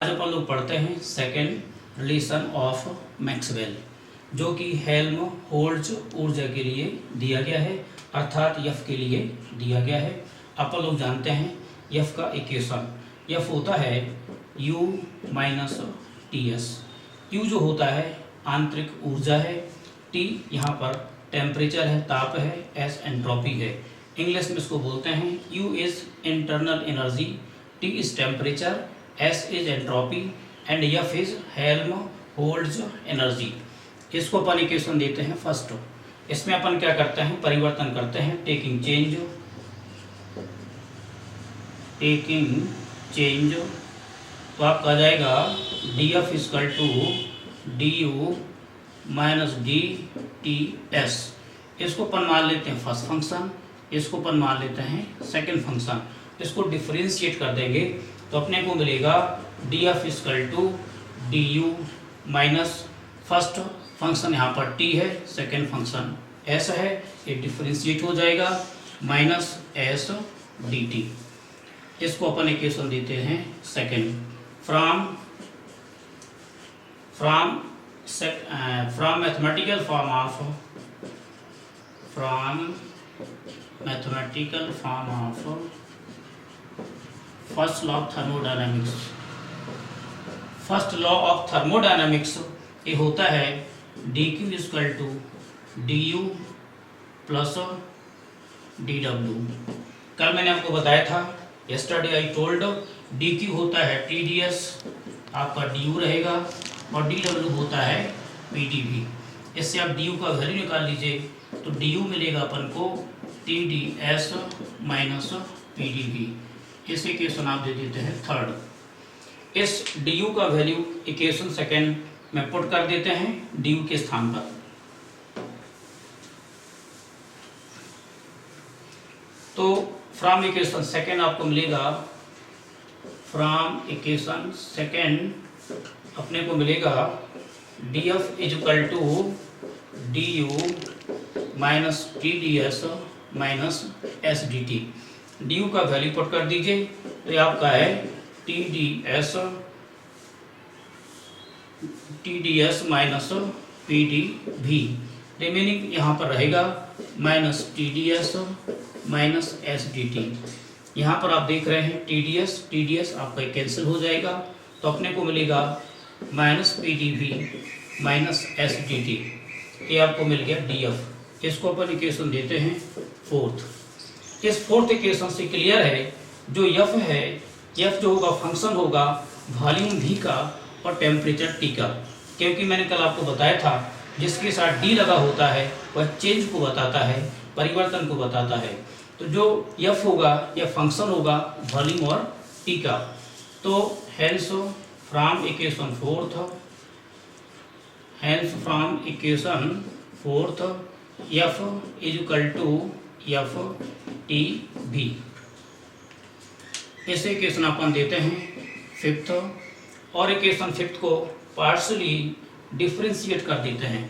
आज अपन लोग पढ़ते हैं सेकेंड रिलेशन ऑफ मैक्सवेल, जो कि हेल्महोल्ट्ज़ ऊर्जा के लिए दिया गया है, अर्थात एफ के लिए दिया गया है। अपन लोग जानते हैं एफ का इक्वेशन, एफ होता है U minus T S. You जो होता है आंतरिक ऊर्जा है, टी यहाँ पर टेम्परेचर है, ताप है, एस एंट्रोपी है। इंग्लिश में इसको बोलते हैं U is internal energy, T is temperature, S is entropy and F is Helmholtz energy. इसको अपन इक्वेशन देते हैं फर्स्ट। इसमें अपन क्या करते हैं, परिवर्तन करते हैं, टेकिंग चेंज। तो आपका आ जाएगा DF equal to DU minus DTS। इसको अपन मान लेते हैं फर्स्ट फंक्शन, इसको अपन मान लेते हैं सेकंड फंक्शन। इसको डिफरेंशिएट कर देंगे तो अपने को मिलेगा DF equal to DU minus first function यहाँ पर T है, सेकेंड फंक्शन S है, ये डिफरेंशिएट हो जाएगा माइनस S dt। इसको अपन इक्वेशन देते हैं second. From mathematical form of first law of thermodynamics ये होता है dq equal to du plus dw। कल मैंने आपको बताया था, yesterday I told, dq होता है TdS, आपका du रहेगा, और dw होता है pdv। इससे आप du का वैल्यू निकाल लीजिए तो du मिलेगा अपन को TdS माइनस pdv। इस इक्वेशन आप दे देते हैं थर्ड। इस du का वैल्यू इक्वेशन सेकेंड में पुट कर देते हैं du के स्थान पर। तो फ्रॉम इक्वेशन सेकेंड आपको मिलेगा, फ्रॉम इक्वेशन सेकेंड अपने को मिलेगा DF equal to DU minus TdS minus SDT। du का वैल्यू पुट कर दीजिए तो ये आपका है TdS माइनस PdV। रिमेनिंग यहाँ पर रहेगा माइनस TdS माइनस SDT। यहाँ पर आप देख रहे हैं TdS आपका कैंसिल हो जाएगा तो अपने को मिलेगा माइनस PdV माइनस SDT। ये आपको मिल गया DF। इसको अपन इक्वेशन देते हैं फोर्थ। इस फोर्थ इक्वेशन से क्लियर है जो F है, F जो होगा फंक्शन होगा वॉल्यूम V का और टेम्परेचर T का, क्योंकि मैंने कल आपको बताया था जिसके साथ D लगा होता है वह चेंज को बताता है, परिवर्तन को बताता है। तो जो F होगा यह फंक्शन होगा वॉल्यूम और T का। तो hence from equation fourth F is equal to F TV। इस इक्वेशन अपन देते हैं फिफ्थ, और इक्वेशन फिफ्थ को पार्शियली डिफरेंशिएट कर देते हैं।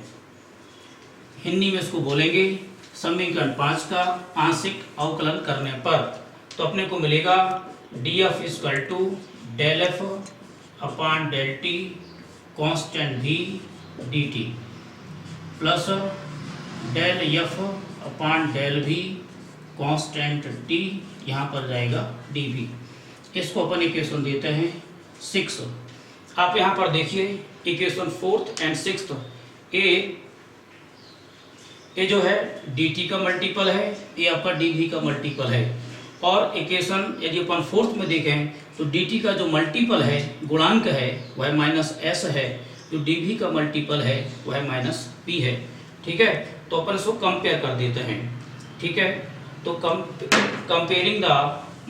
हिंदी में इसको बोलेंगे समीकरण 5 का आंशिक अवकलन करने पर। तो अपने को मिलेगा DF equal to del F upon del T constant V dt plus del F upon del V constant T, यहाँ पर जाएगा dV। इसको अपन इक्वेशन देते हैं 6। आप यहाँ पर देखिए इक्वेशन फोर्थ एंड सिक्स्थ, ये जो है dt का मल्टीपल है, ये आपका dV का मल्टीपल है। और इक्वेशन यदि अपन फोर्थ में देखें तो dt का जो मल्टीपल है, गुणांक है, वह माइनस s है, जो dV का मल्टीपल है वह माइनस p है। ठीक है, तो अपन इसको कंपेयर कर देते हैं। ठीक है, तो comparing the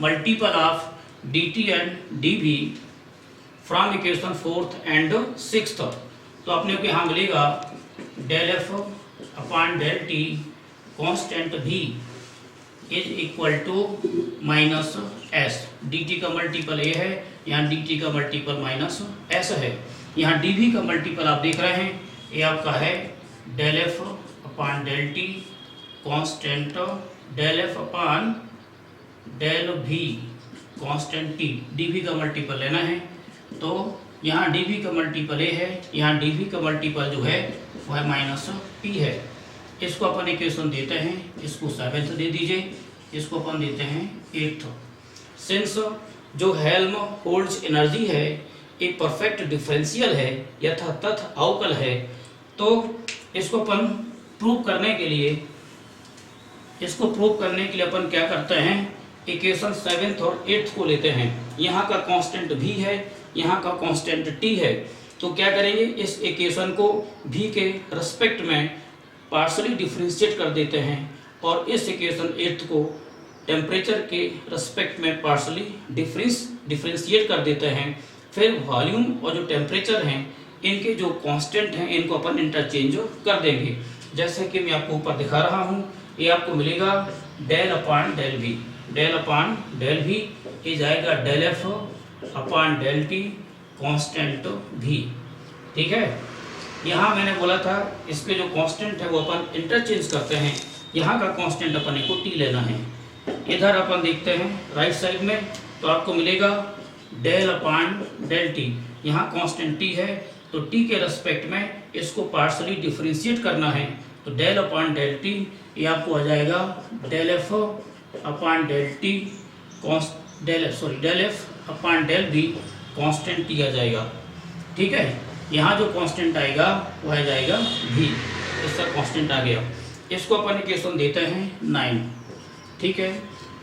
multiple of dt and dV from equation fourth and sixth. तो अपने को यहाँ मिलेगा del F upon del T constant V is equal to minus S। dt का मल्टीपल A है, यहाँ dt का मल्टीपल माइनस S है। यहाँ dV का मल्टीपल आप देख रहे हैं, ये आपका है del F upon del T constant del F upon del V constant T, DV का मल्टीपल लेना है। तो यहाँ डी वी का मल्टीपल ए है, यहाँ डी वी का मल्टीपल जो है वह माइनस पी है। इसको अपन इक्वेशन देते हैं, इसको 7th दे दीजिए, इसको अपन देते हैं 8th। सिंस जो हेल्महोल्ट्ज़ एनर्जी है एक परफेक्ट डिफरेंशियल है यथा तथ अवकल है, तो इसको अपन प्रूव करने के लिए अपन क्या करते हैं, इक्वेशन 7th और 8th को लेते हैं। यहाँ का कांस्टेंट v है, यहाँ का कांस्टेंट t है, तो क्या करेंगे, इस इक्वेशन को v के रिस्पेक्ट में पार्शली डिफरेंशिएट कर देते हैं और इस इक्वेशन 8th को टेम्परेचर के रिस्पेक्ट में पार्शली डिफरेंशिएट कर देते हैं। फिर वॉल्यूम और जो टेम्परेचर हैं इनके जो कांस्टेंट हैं इनको अपन इंटरचेंज कर देंगे। जैसे कि मैं आपको ऊपर दिखा रहा हूँ, ये आपको मिलेगा del upon del V is आएगा del F upon del T constant v। ठीक है, यहाँ मैंने बोला था इसके जो कांस्टेंट है वो अपन इंटरचेंज करते हैं। यहाँ का कांस्टेंट अपन को t लेना है। इधर अपन देखते हैं राइट साइड में, तो आपको मिलेगा डेल अपान डेल टी, यहाँ कांस्टेंट t है तो t के रेस्पेक्ट में इसको पार्शली डिफरेंशिएट करना है, तो डेल अपान डेल टी ये आपको आ जाएगा del F upon del T del F upon del V constant t आ जाएगा। ठीक है, यहाँ जो कांस्टेंट आएगा वो आ जाएगा v, इसका कांस्टेंट आ गया। इसको अपन इक्वेशन देते हैं 9। ठीक है,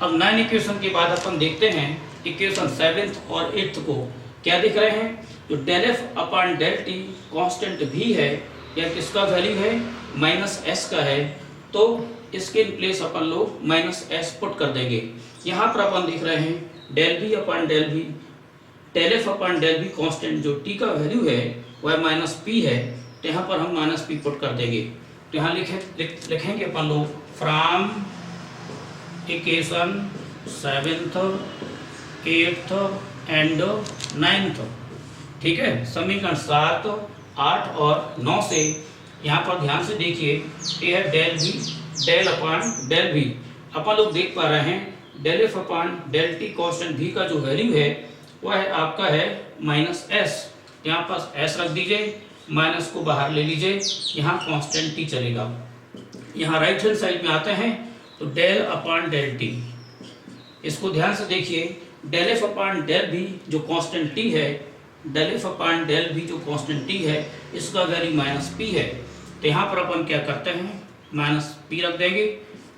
अब 9 इक्वेशन के बाद अपन देखते हैं इक्वेशन 7th और 8th को क्या दिख रहे हैं। जो del F upon del T constant v है, या किसका वैल्यू है, माइनस एस का है, तो इसके प्लेस अपन लोग माइनस एस पुट कर देंगे। यहाँ पर अपन देख रहे हैं del V upon del V, del F upon del V constant जो t का वैल्यू है वह माइनस पी है, तो यहाँ पर हम माइनस पी पुट कर देंगे। तो यहाँ लिखेंगे अपन लोग from equation 7th 8th and 9th। ठीक है, समीकरण 7, 8 और 9 से यहाँ पर ध्यान से देखिए, ये है del V del upon del V. अपन लोग देख पा रहे हैं del F upon del T constant v का जो वैल्यू है वह है आपका है माइनस एस। यहाँ पर एस रख दीजिए, माइनस को बाहर ले लीजिए, यहाँ कांस्टेंट t चलेगा। यहाँ राइट हैंड साइड में आते हैं तो डेल अपान डेल टी, इसको ध्यान से देखिए, del F upon del V जो कांस्टेंट t है, del F upon del V जो कांस्टेंट t है, इसका वैल्यू माइनस p है। तो यहाँ पर अपन क्या करते हैं, माइनस p रख देंगे।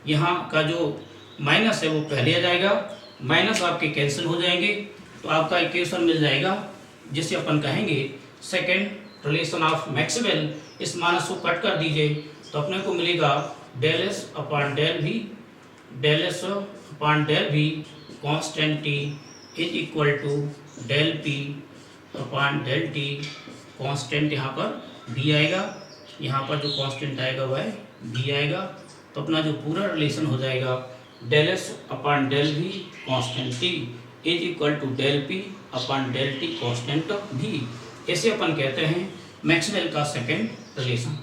यहाँ का जो माइनस है वो पहले आ जाएगा, माइनस आपके कैंसिल हो जाएंगे, तो आपका इक्वेशन मिल जाएगा जिसे अपन कहेंगे सेकेंड रिलेशन ऑफ मैक्सवेल। इस माइनस को कट कर दीजिए तो अपने को मिलेगा del S upon del V, del S upon del V constant t is equal to del P upon del T constant, यहाँ पर v आएगा, यहाँ पर जो कांस्टेंट आएगा वह v आएगा। तो अपना जो पूरा रिलेशन हो जाएगा del S upon del V constant t is equal to del P upon del T constant v। ऐसे अपन कहते हैं मैक्सवेल का सेकेंड रिलेशन।